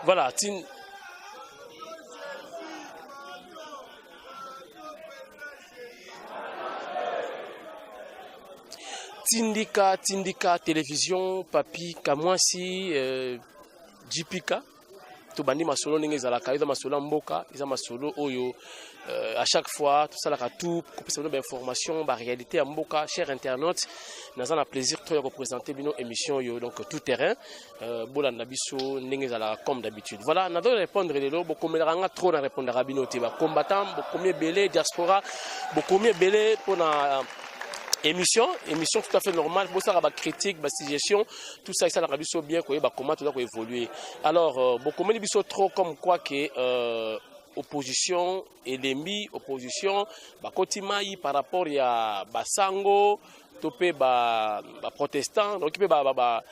Voilà, Tindika télévision papi kamwasi jipika to bandi masolo ndenge ezalaka eza masolo mboka eza masolo oyo à chaque fois tout ça la tout kopesa bino information ba réalité ya mboka cher internaute naza na plaisir to ya représenter bino émission yo donc tout terrain bolanda biso ndenge ezalaka comme d'habitude voilà na doit répondre lelo bokomelanga trop na répondre à bino te ba combattant bokomie belé diaspora bokomie belé pona émission tout à fait normale pour ça la critique la suggestion tout ça ça la biso bien quoi comment tout ça évoluer alors beaucoup de biso trop comme quoi que opposition et l'ennemi opposition ba kotimayi par rapport ya basango topé ba protestant donc pe ba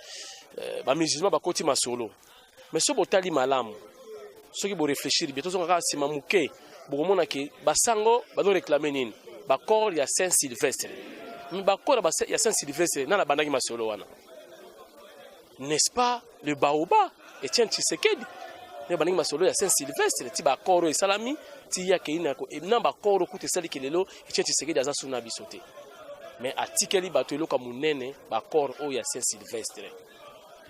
musulman ba kotima solo mais ce botali malamu ceux qui vont réfléchir bien tout ça c'est mamuke beaucoup mona que basango ba do réclamer nini ba corps ya Saint-Sylvestre Mbakora ya Saint-Sylvestre na bandaki masolo wana. N'est-ce pas le baoba Etienne Tshisekedi ne bandaki masolo ya Saint-Sylvestre ti bakoro e salami ti ya ke ina ko na bakoro kuti sali kelelo Etienne Tshisekedi aza suna bisote. Mais atikeli batelo ka munene bakoro o ya Saint-Sylvestre.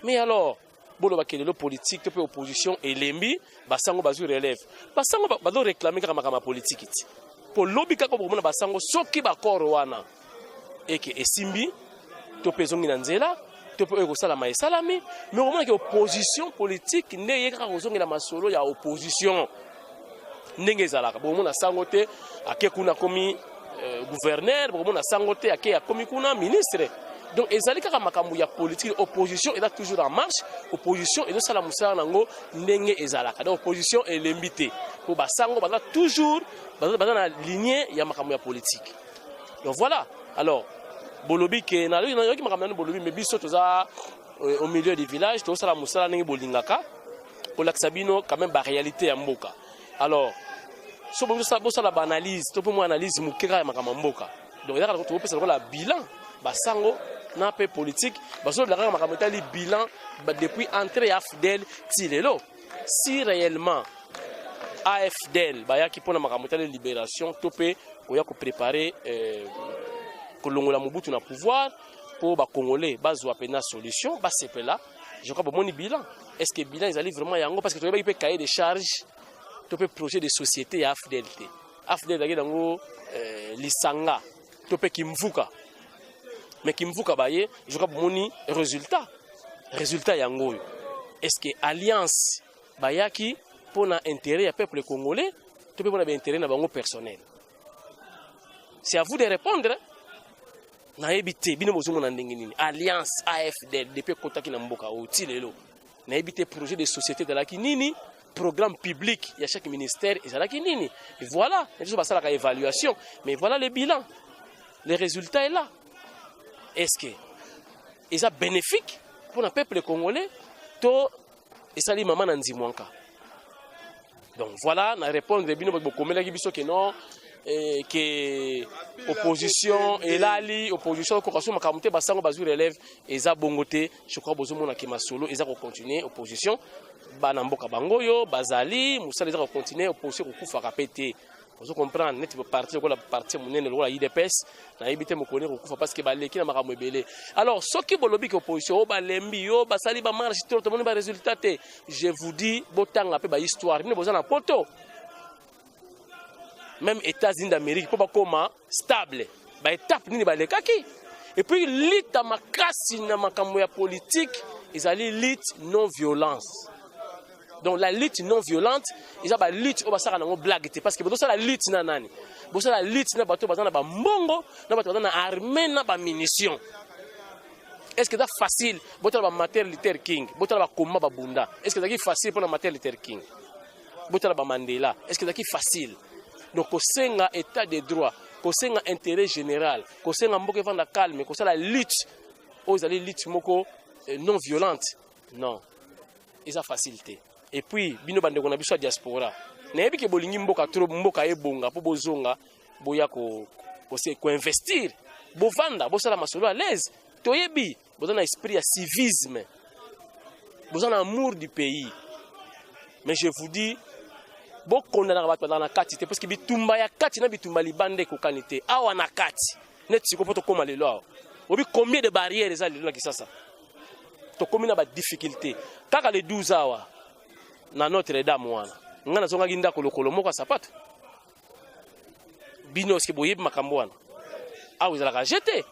Mais alors bolo bakelelo politique to pe opposition elembi basango bazu relève. Basango bado réclamer kama kama politique ti. Po lobby kako bomona basango soki bakoro wana. Et que Esimbi, to pezongi na nzela, to pe ekosala ma esalami, mais au moins que opposition politique ne yeka kozongi na masolo ya opposition. Ndenge ezalaka, bo mona sangote ake kuna komi gouverneur, bo mona sangote ake ya komi kuna ministre. Donc ezali kaka makambo ya politique opposition est toujours en marche, opposition et de sala musala nango ndenge ezalaka. Donc opposition est l'invité. Pour basango baza toujours baza na lignée ya makambo ya politique. Donc voilà. Alors bolobi ke na yoki makamana bolobi mais biso toza au milieu du village to sala musala ndenge bolingaka pour l'axabino quand même ba réalité ya mboka. Alors so bongo sa bosala ba analyse to pe mo analyse mukeka ya makambo mboka. Donc il y a ko pesa la bilan basango na pe politique baso de la makambo tali bilan depuis entrée AFDEL tilelo si réellement AFDEL baya ki pona makambo tali libération to pe oya ko préparer Kolongola Mobutu na pouvoir pour ba Congolais bazwa pena solution ba sepela je crois bon bilan est-ce que bilan ils allaient vraiment yango parce que tu peux cahier des charges tu peux projet de société ya AFDEL dango lisanga tu peux kimvuka mais kimvuka baye je crois bon résultat yango est-ce que alliance bayaki pour na intérêt ya peuple congolais tu peux pour na intérêt na bango personnel c'est à vous de répondre. Na ebité bino bozumo na ndenge nini alliance AFDEL depuis kotaki na mboka otilelo na ebité projet de société de la kinini programme public il y a chaque ministère et ça la kinini et voilà il faut passer la évaluation mais voilà le bilan le résultat est là est-ce que est bénéfique pour le peuple congolais to et ça li maman na nzimwanka donc voilà na répondre bino bokomela ki biso que non que opposition et lali opposition ko kaso makamute basango bazu relève eza bongote je crois bozo mona ke masolo eza ko continuer opposition bana mboka bangoyo bazali musala eza ko continuer opposition ko kufa kapete vous comprenez net parti ko la parti munene lola IDPS na ibite mokoni ko kufa parce que baleki na makambo ebele alors soki bolobi ke opposition o balembi yo basali ba marche to to moni ba résultat te je vous dis botanga pe ba histoire ni bozana poto. Même États-Unis d'Amérique pour pas stable ba étape ni ba lekaki et puis lutte à makasi na makambo ya politique ils allaient lutte non violence donc la lutte non violente ils a ba lutte au basaka na blague parce que boso la lutte na nani boso la lutte na bato bazana ba mbongo na bato bazana armée na ba munitions est-ce que c'est facile boto ba Martin Luther King boto ba combat ba bunda est-ce que c'est facile pour la Martin Luther King boto ba Mandela est-ce que c'est facile. Donc, c'est un état de droit, c'est un intérêt général, c'est un mboka vanda calme, c'est la lutte, aux alliés lutte moko non violente. Non, ils ont facilité. Et puis, bino bande qu'on a besoin de diaspora. N'ayez que bolingi mboka trop mboka e bonga pour bozonga, boya ko investir, bo vanda, bo sala masolo à l'aise. Toyebi, bo dans esprit à civisme, bo dans amour du pays. Mais je vous dis, bon condamner dans la kati parce que bitumba ya kati na bitumba libande ko kanité awa na kati net siko poto koma lelo awa obi combien de barrières ça lelo ki sasa to combien ba difficulté kaka le 12 awa na Notre Dame wana ngana zonga ginda ko lokolo moko sapato bino ske boyebi makambo wana awa za la jeter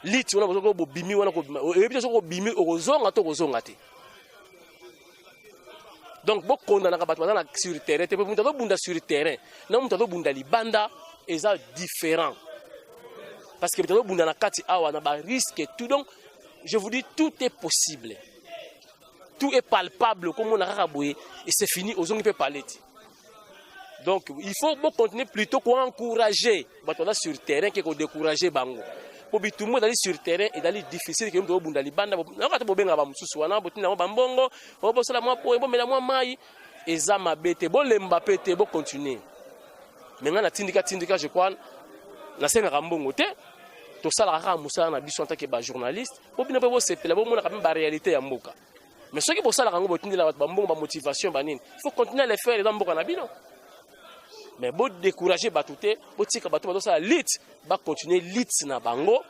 lit wana ko bo bimi wana ko ebi so ko bimi ozonga to kozonga te. Donc, si on a sur le terrain, si on a sur le terrain, si on a libanda, c'est différent. Parce que si on a un risque et tout. Donc, je vous dis, tout est possible. Tout est palpable, comme on a dit, et c'est fini, aux gens qui peuvent parler. Donc, il faut continuer plutôt qu'encourager sur le terrain que décourager Bango. Pour tout le monde aller sur le terrain et d'aller difficile que nous devons aller banda na kata bobenga ba mususu wana botina ba mbongo bo sala mwa po bo mela mwa mai eza mabete bo lemba pete bo continuer mais ngana tindika je crois na sena mbongo te to sala ka musala na biso en tant que ba journaliste bo bina bo sepela bo mona ka ba réalité ya mboka mais ce qui bo sala ngo bo tindila ba mbongo ba motivation ba nini il faut continuer à les faire dans mboka na bino. Mais si vous découragez Batouté, vous tika Batou ça lit, va continuer lit na bango,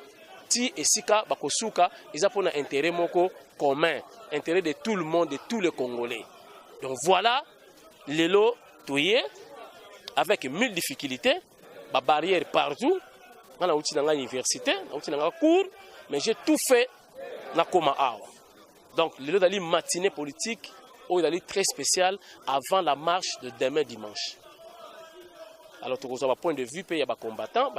ti esika bakosuka, ils ont un intérêt moko commun, intérêt de tout le monde, de tous les Congolais. Donc voilà, l'élo touye avec 1000 difficultés, ba barrières partout. On a outil dans l'université, on a outil dans la cour, mais j'ai tout fait na koma awa. Donc l'élo dali matinée politique, ou dali très spécial avant la marche de demain dimanche. Alors, tu as un point de vue, il y a des combattants,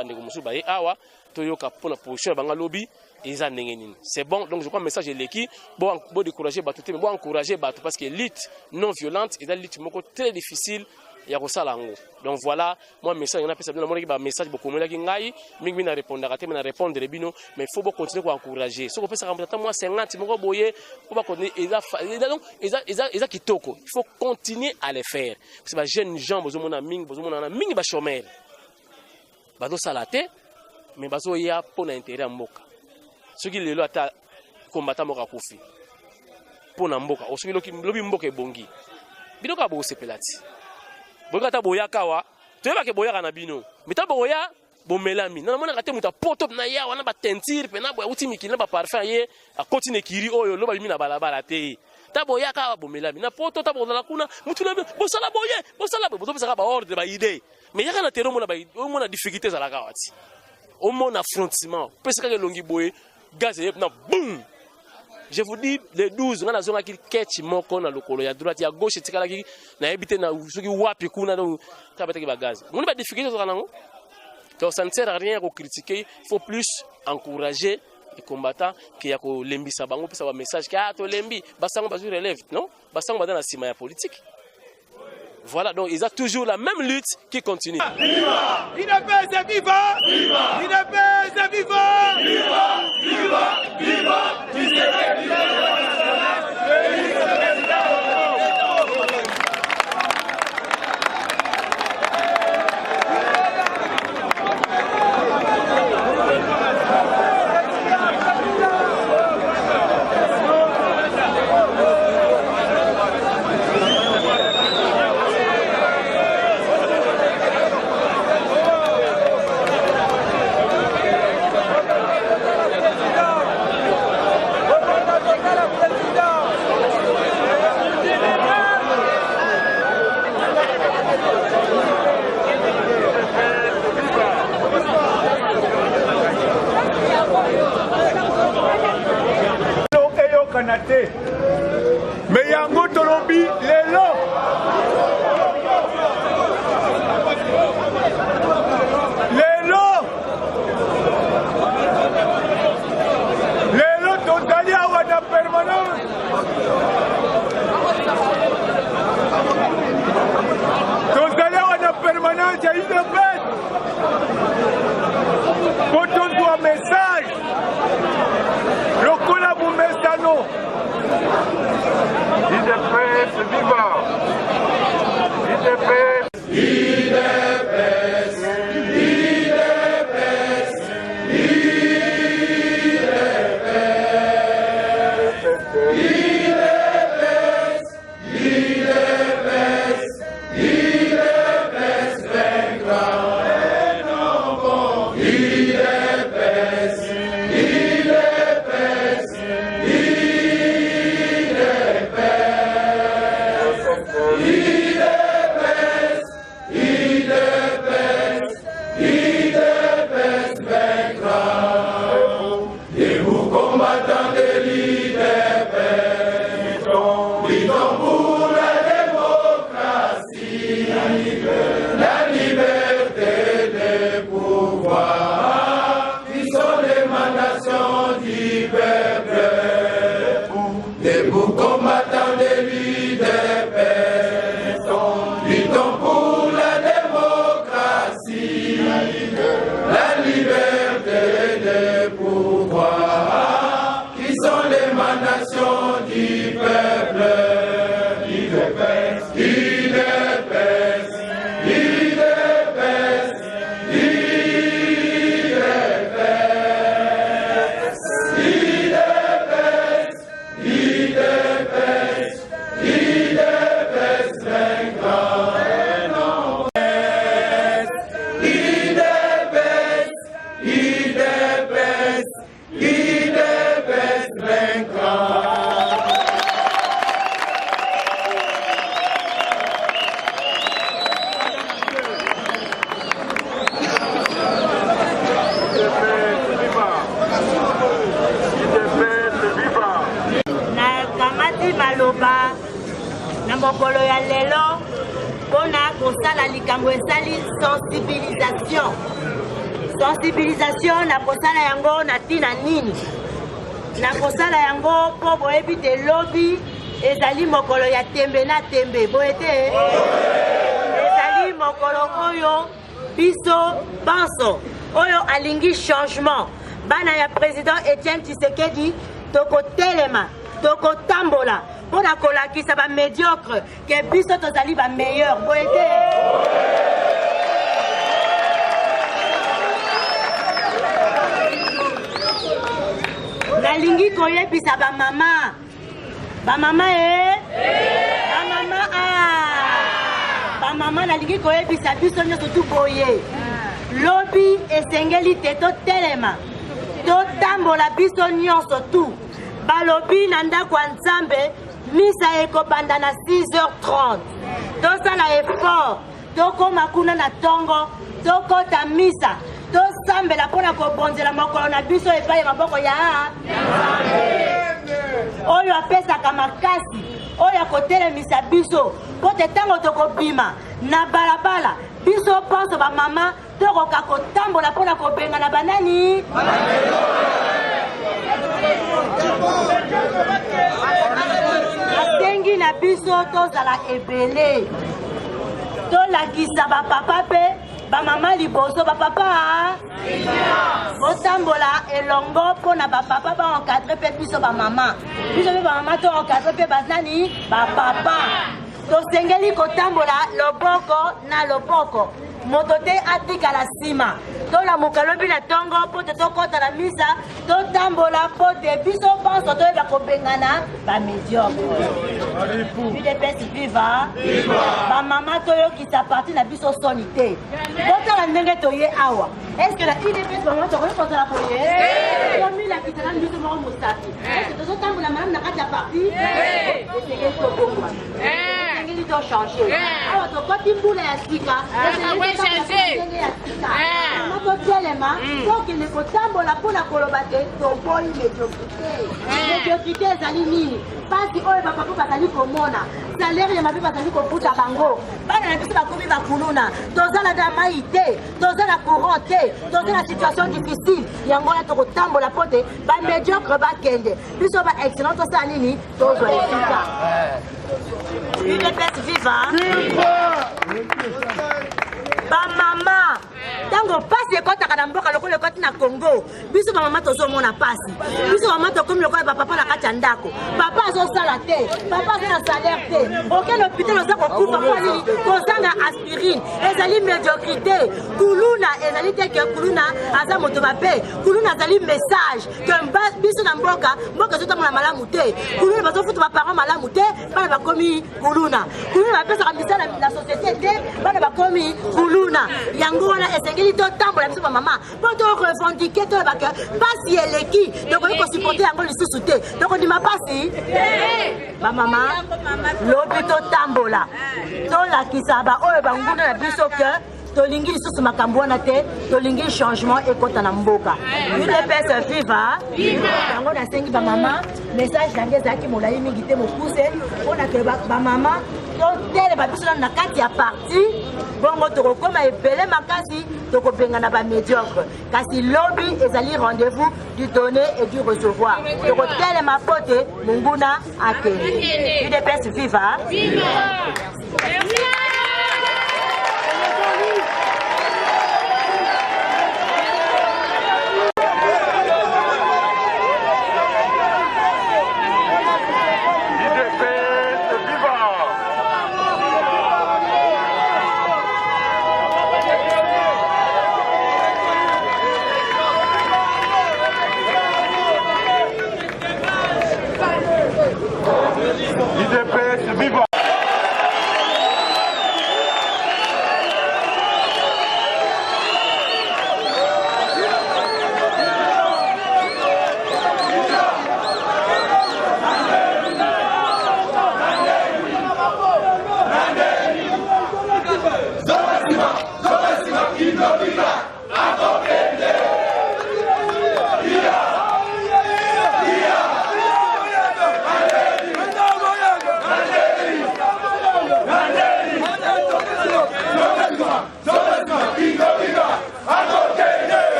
c'est bon, donc je crois que le message est l'équipe. Bon décourager Batouté, mais bon encourager Batou parce que l'élite non violente est une lutte très difficile. Donc voilà, moi, message, il y a un message beaucoup moins qui ngaï, mais il répondre mais il faut continuer à encourager. Si on fait ça, moi 50, moi boyer, on va continuer. Il faut continuer à les faire. Parce que les jeunes gens, besoin de ming, ba chômeur. Bazo salate, mais bazo ya pour l'intérêt mboka. Ce qui le ata combattant moka kofi. Pour na mboka, o ce qui lobi mboka ebongi. Bidoka bo sepelati. Bokata boya kawa, tu vas que boya kana bino. Mais ta boya bo melami. Na mona kate muta poto na ya wana ba tentire pe na boya uti mikina ba parfum ye a continue kiri oyo lo ba bimi na balabala te. Ta boya kawa bo melami. Na poto ta bo na kuna mutu na bo sala bo pesa ba ordre ba idée. Mais ya kana tero mona ba mona difficulté za la kawati. Au mon affrontement, pesa ka longi boye gaz yep na boum. Je vous dis, les 12, on a zone qui catch moko na lokolo ya droite ya gauche tikala ki na ebite na soki wapi kuna na kabata ki bagaz. On a pas de difficulté sur nango. Donc ça ne sert à rien de critiquer, il faut plus encourager les combattants qui ya ko lembisa bango pesa ba message ka to lembi basango bazu relève, non? Basango badana sima ya politique. Voilà, donc ils ont toujours la même lutte qui continue. Viva! Inapeza viva! Viva! Inapeza viva! Viva! Viva! Viva! Mais yango tolobi lelo tozali awa na permanence ya UDPS po tozwa message lokola bomesano UDPS viva! UDPS! UDPS! UDPS! UDPS! Luttons pour la démocratie, la liberté des pouvoirs, qui sont l'émanation du peuple. Debout combattants des luttes des personnes, luttons pour la démocratie, la liberté des pouvoirs, qui sont l'émanation du peuple. Na mokolo ya lelo pona kosala likambo esali sensibilisation na kosala yango na tina nini na kosala yango po boyebi te lobi ezali mokolo ya tembe na tembe boyete ezali mokolo oyo biso banso oyo alingi changement bana ya président Etienne Tshisekedi tokotelema tokotambola pona kolakisa ba médiocre ke biso tozali ba meilleur boyete nalingi koyebisa ba mama ba mama nalingi koyebisa biso nyonso tu boye lobi esengeli te totelema totambola biso nyonso tu balobi na ndako ya Nzambe misa ekobanda na 6h30 tosala effort tokoma kuna na ntongo tokota misa tosambela mpona kobonzela mokolo na biso epai ya maboko ya oyo apesaka makasi oyo akotelemisa biso po te ntango tokobima na balabala biso panso bamama tokoka kotambola mpona kobengana banani asengi na biso tozala ebele tolakisa bapapa mpe bamama liboso bapapa botambola elongo mpona bapapa baencadre mpe biso bamama biso mpe bamama toencadre mpe banani bapapa tosengeli kotambola loboko na loboko moto te atikala nsima tolamuka lobi na ntongo mpo te tokɔta na misa totambola mpo te biso panso toyeba kobengana bamédiocre UDPS viva bamama toyokisa parti na biso soni te totala ndenge toye awa estce na UDPS bamama tokoki kozala koye tomilakisa na biso moko mosapi estce tozotambola malamu na kati ya parti esengeli tobongwa esengeli tochange awa tokoti mbula ya sika totelema tokende kotambola mpona koloba te toboyi médiocrité ezali nini pasi oyo bapapa bazali komona salaire ya mabe bazali kobuta bango bana na biso bakomi bakuluna toza na mai te toza na courant te toza na situation difficile yango wana tokotambola mpo te bamédiocre bakende biso baexcellent tosala nini tozwa esika UDPS viva bamama ntango pasi ekɔtaka na mboka lokola ekɔti na Congo biso bamama tozomona pasi biso bamama tokomi lokola bapapa na kati ya ndako papa azosala te papa aza na salaire te okende hôpital oza kokufa mpo nini kozanga aspirine ezali médiocrité kuluna ezali te ke kuluna aza moto mabe kuluna azali message ke biso na mboka ezotambola malamu te kuluna bazofuta baparent malamu te bana bakomi kuluna bapesaka misala na société te bana bakomi kuluna yango wana esengeli totambola biso bamama mpo torevendique toyebaka pasi eleki tokoki kosupporte yango lisusu te tokondima pasi bamama lobi totambola tolakisa baoyo banguna na biso ke tolingi lisusu makambo wana te tolingi changement ekota na mboka UDPS viva yango nasengi bamama message nange ezalaki molai mingi te mokuse tokona ke bamama totelema biso na kati ya parti bongo tokokoma ebele makasi tokobengana bamédiocre kasi lobi ezali rendez-vous du donner et du recevoir tokotelema po te monguna akende UDPS viva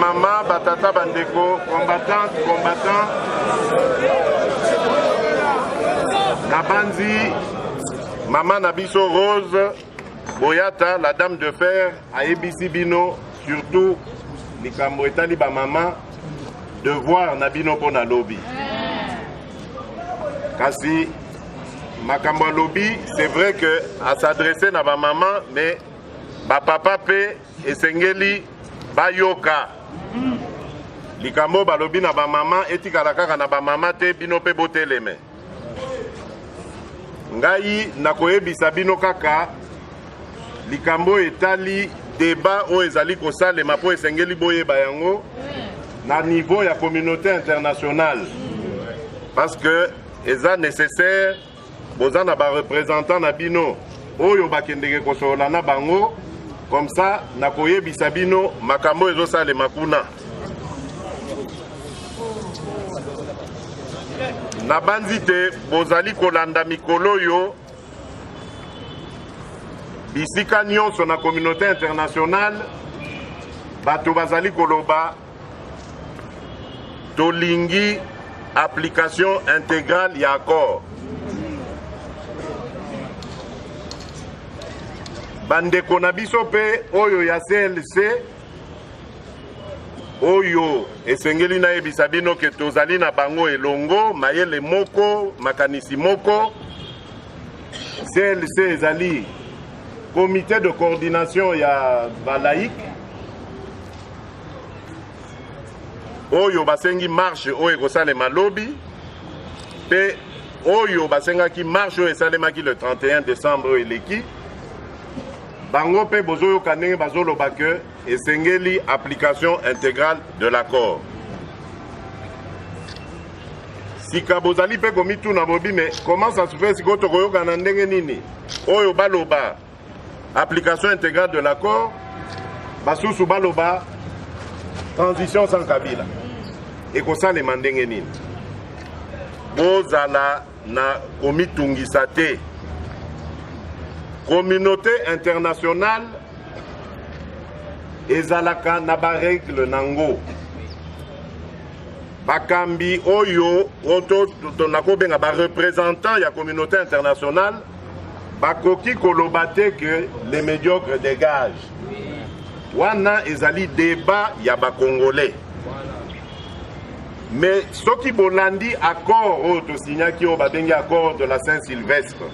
Maman, batata, bandeko, combattant, Nabanzi, maman Nabiso Rose, Boyata, la dame de fer, à ABC Bino, surtout, Nikambo Etali ba maman, de voir Nabino Pona Lobby. Kasi, Makambo Lobby, c'est vrai que à s'adresser à ma maman, mais ba papa pe et Sengeli, Bayoka. Likambo balobi na ba maman etikalaka na ba maman te bino pe boteleme. Ngai nakoyebisa bino kaka likambo etali débat o ezali kosalema po esengeli boyeba yango na niveau ya communauté internationale. Parce que eza nécessaire bozana ba représentant na bino oyo bakendeke kosola na bango. Comme ça, nakoye bisabino makambo ezosale makuna. Nabanzite bozali kolanda mikolo yo bisika nyonso na communauté internationale bato bazali koloba tolingi application intégrale ya accord. Bandeko na biso pe oyo ya CLC oyo esengeli na yebisa bino ke tozali na bango elongo mayele moko makanisi moko. CLC ezali comité de coordination ya balaïque oyo basengi marche oyo ekosalema lobi pe oyo basengaki marche oyo esalemaki le 31 décembre oyo eleki. Bango pe bozoyo kanenge bazolo bake esengeli application intégrale de l'accord. Sika bozali pe komitu na bobi mais comment ça se fait si koto koyoka na ndenge nini? Oyo baloba application intégrale de l'accord, basusu baloba transition sans Kabila. Et kosa le mandenge nini? Bozala na komitungisa te. Communauté internationale ezalaka na ba règle nango bakambi oyo oto nakobenga ba représentant ya communauté internationale bakoki kolobate que les médiocres dégagent wana ezali débat ya ba congolais mais soki bolandi accord oyo tosignaki oyo babengi accord de la Saint-Sylvestre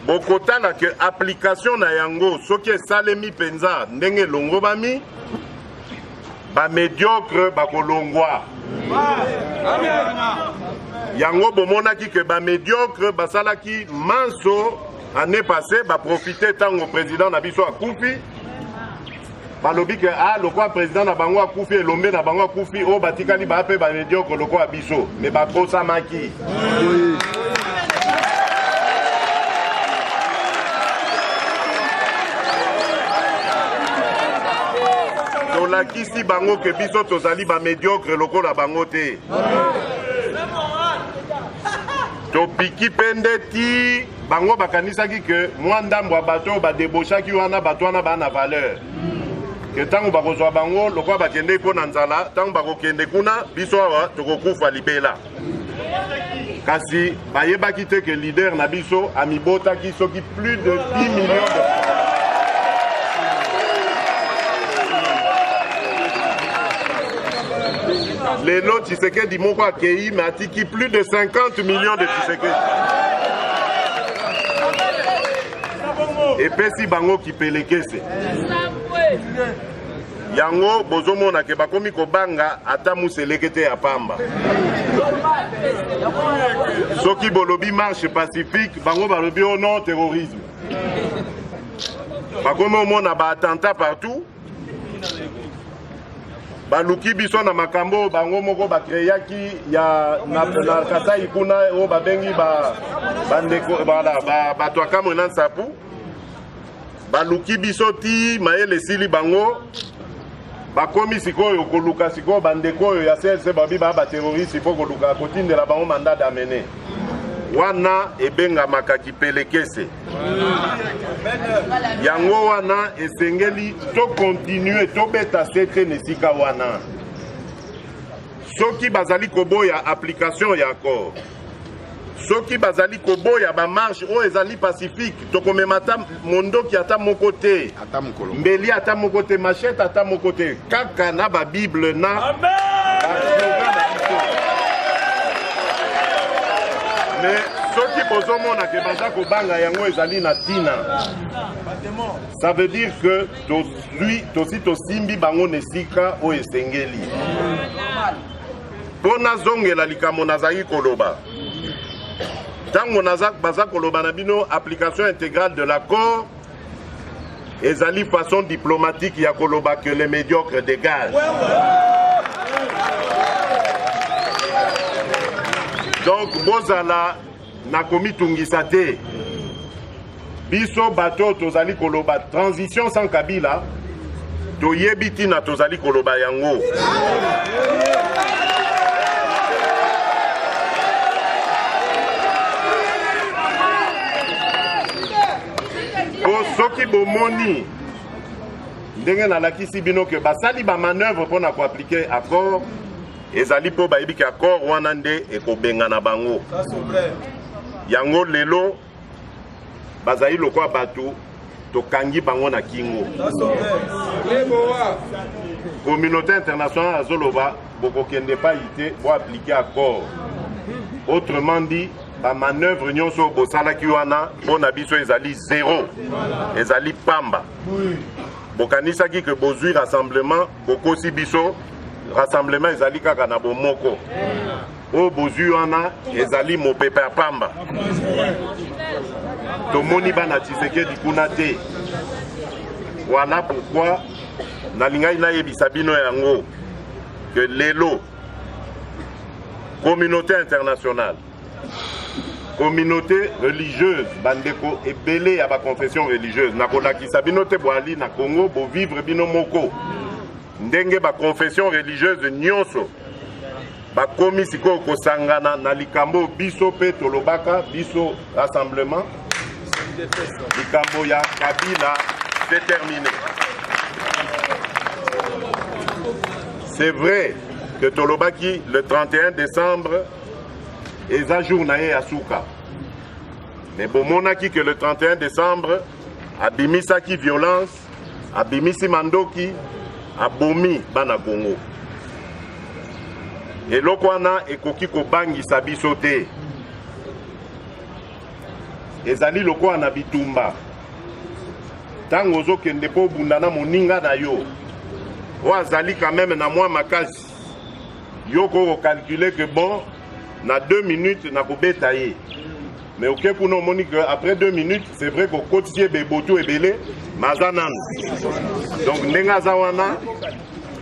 bokotala ke application na yango soki esalemi penza ndenge longo bami ba médiocre bakolongwa Yango bomonaki que ba médiocre basalaki manso année passée ba profiter tango président na biso akufi. Balobi que le quoi président na bango akufi elombe na bango akufi o batikali ba pe ba médiocre le quoi biso mais ba kosa maki. Tolakisi bango ke biso tozali ba médiocre lokola bango te. Topiki pendeti bango bakanisaki ke mwandambo bato ba deboshaki wana bato wana bana valeur. Que tango bakozwa bango lokwa bakende ko na nzala tango bakokende kuna biso awa tokokufa libela. Kasi bayebaki te ke leader na biso amibotaki soki plus de 10 millions de Lelo Tshisekedi moko akei mais atiki plus de 50 millions de Tshisekedi. Et pesi bango ki pelekese. Yango bozomona ke bakomi kobanga ata muselekete ya pamba. Soki bolobi marche pacifique bango balobi au non terrorisme. Bakomi omona ba attentat partout. Baluki biso na makambo bango moko bakreaki ya na Kasai kuna o babengi bandeko bato akamwe na nsapu. Baluki biso ti mayele sili bango bakomi sikoyo koluka sikoyo bandeko ya CLC babi ba terroriste po koluka kotindela bango mandat d'amener wana ebenga makaki pelekese yango wana esengeli to continuer to beta sete nesika wana soki bazali koboya application ya accord soki bazali koboya ba marche o ezali pacifique tokomemata mondoki ata moko te mbeli ata moko te machette ata moko te kaka na ba bible na mais soki bozomona ke baza kobanga yango ezali na tina ça veut dire que tosi tosimbi bango nesika o esengeli pona zongela likambo nazali koloba tango baza koloba na bino application intégrale de l'accord ezali façon diplomatique ya koloba que les médiocres dégagent. Donc bozala na komi tungisa te biso bato tozali koloba transition sans Kabila toyebi tina tozali koloba yango. Soki bomoni ndenge nalakisi bino ke basali ba manœuvre pour na ko appliquer accord ezali po bayebi ke accord wana nde ekobenga na bango yango lelo bazali lokwa bato tokangi bango na kingo communauté internationale azoloba bokokende pa ite bo appliquer accord autrement dit ba manœuvre nyonso bosalaki wana mpona biso ezali zéro ezali pamba bokanisaki ke bozwi rassemblement bokosi biso rassemblement ezali kaka na bomoko o bozwi wana ezali mopepe ya pamba tomoni bana Tshisekedi kuna te voilà pourquoi nalingai nayebisa bino yango que lelo communauté internationale communauté religieuse bandeko ebele ya ba confession religieuse nakolakisa bino te boali na Congo bo vivre bino moko ndenge ba confession religieuse nyonso bakomi sikoyo kosangana na likambo biso pe tolobaka biso rassemblement likambo ya Kabila c'est terminé. C'est vrai que tolobaki le 31 décembre eza jour na ye ya suka mais bomonaki que le 31 décembre abimisaki violence abimisi mandoki abomi bana Congo eloko wana ekoki kobangisa biso te ezali lokola na bitumba ntango ozokende mpo obunda na moninga na yo o azali quand même na mwa makasi yoko calculer que bon na 2 minutes na ko betailler. Mais ok pour nous monique après 2 minutes, c'est vrai qu'on continue beboto et belé mazanan. Donc ndenga zawana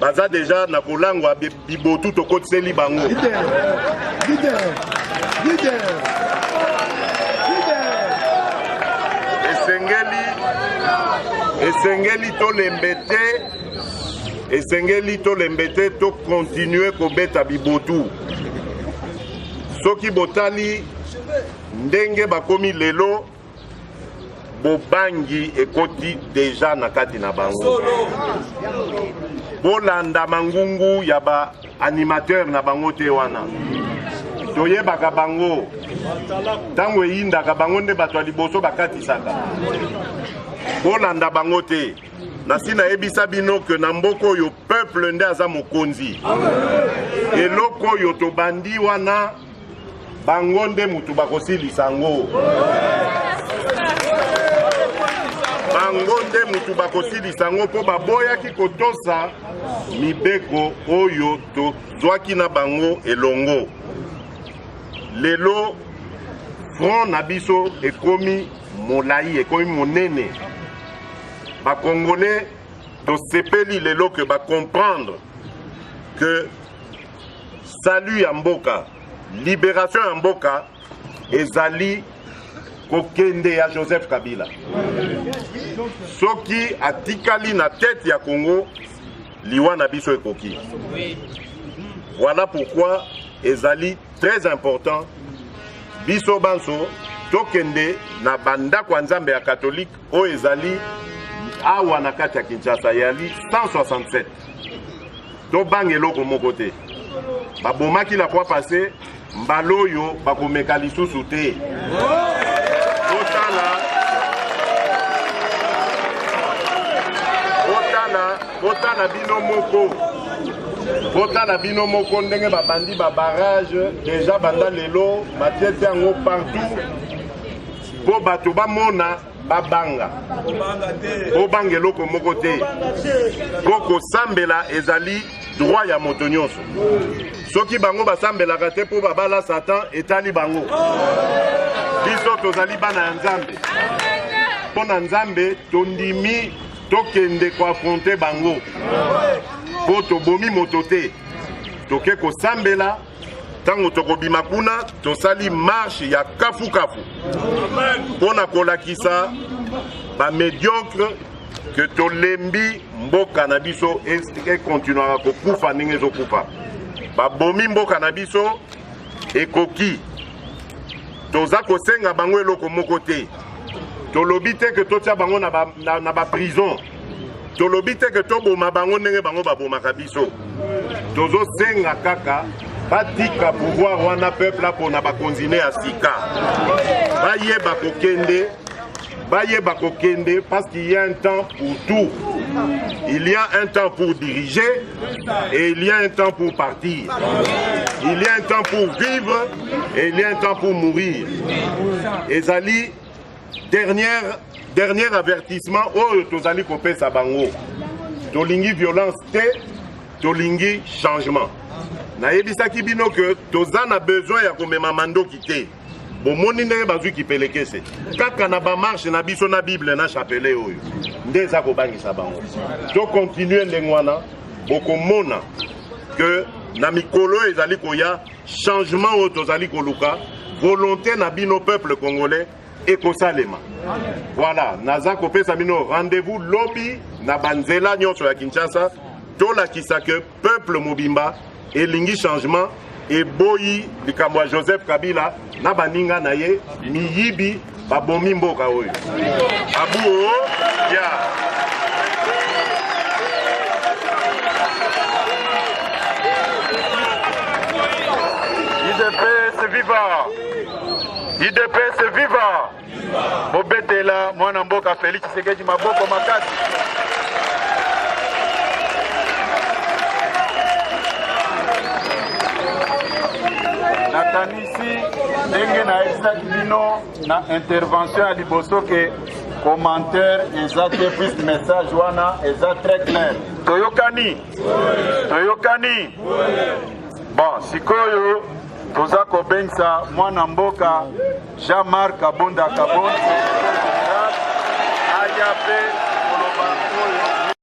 baza déjà na kolangwa bibotu to kotse libango. Esengeli to lembete to continuer ko beta bibotu. Soki botali ndenge bakomi lelo bobangi ekoti déjà na kati na bango. Bolanda mangungu ya ba animateur na bango te wana. Toyebaka bango. Tango eyindaka bango nde bato ya liboso bakatisaka. Bolanda bango te. Nasi na ebisa bino ke na mboko oyo peuple nde aza mokonzi. Eloko oyo tobandi wana bango nde mutu bakosilisa yango. Bango nde mutu bakosilisa yango mpo baboyaki kotosa mibeko oyo tozwaki na bango elongo. Lelo front na biso ekomi molai, ekomi monene. Ba Congolais tosepeli lelo que ba comprendre que salut ya mboka, libération ya mboka ezali kokende ya Joseph Kabila. Soki atikali na tête ya Congo, liwa na biso ekoki. Voilà pourquoi ezali très important biso banso tokende na banda kwa nzambe ya catholique o ezali awa na kati ya Kinshasa yali 167. To bange loko moko te. Babomaki la fois passé mbaloyo bakomeka lisusu te. Botala bino moko. Botala bino moko ndenge babandi ba barrage déjà banda lelo batiete yango partout. Po bato bamona babanga. Obange loko moko te. Koko sambela ezali droit ya moto nyonso. Soki bango basambela kate po babala Satan etali bango. Biso tozali bana ya Nzambe. Pona Nzambe tondimi tokende ko affronter bango. Po tobomi moto te. Toke ko sambela tango tokobima kuna tosali marche ya kafu kafu. Pona kolakisa ba médiocre que tolembi mboka na biso et continuera ko kufa ndenge ezokufa. Ba bomi mboka na biso ekoki. Toza kosenga bango eloko moko te. Tolobi te que totia bango na ba prison. Tolobi te que toboma bango ndenge bango babomaka biso. Tozo senga kaka batika pouvoir wana peuple apona bakonzine ya sika. Baye bakokende parce qu'il y a un temps pour tout. Il y a un temps pour diriger et il y a un temps pour partir. Il y a un temps pour vivre et il y a un temps pour mourir. Et Zali, dernier avertissement, oh tozali kopesa bango. Tolingi violence te, tolingi changement. Na yebisaki bino que tozana besoin ya komema mando kite. Bomoni ndenge bazwi kipelekese. Kaka na ba marche na biso na Bible na chapelet oyo. Ndeza ko bangisa bango. To continuer ndengwana bokomona que na mikolo ezali koya changement o tozali koluka, volonté na bino peuple congolais ekosalema. Voilà, naza kopesa bino rendez-vous lobby na banzela nyonso ya Kinshasa. Tolakisa que peuple mobimba elingi changement et boyi likamwa Joseph Kabila na baninga na ye miyibi babomi mboka oyo. Abu ya IDPS viva. IDPS viva. Bobetela mwana mboka Félix Tshisekedi maboko makasi. Nakanisi ndenge na exaki bino na intervention ya liboso ke commentaire exact plus message wana eza très clair. Toyokani. Bon, sikoyo toza kobengisa mwana mboka Jean-Marc Kabunda Kabonde aya pe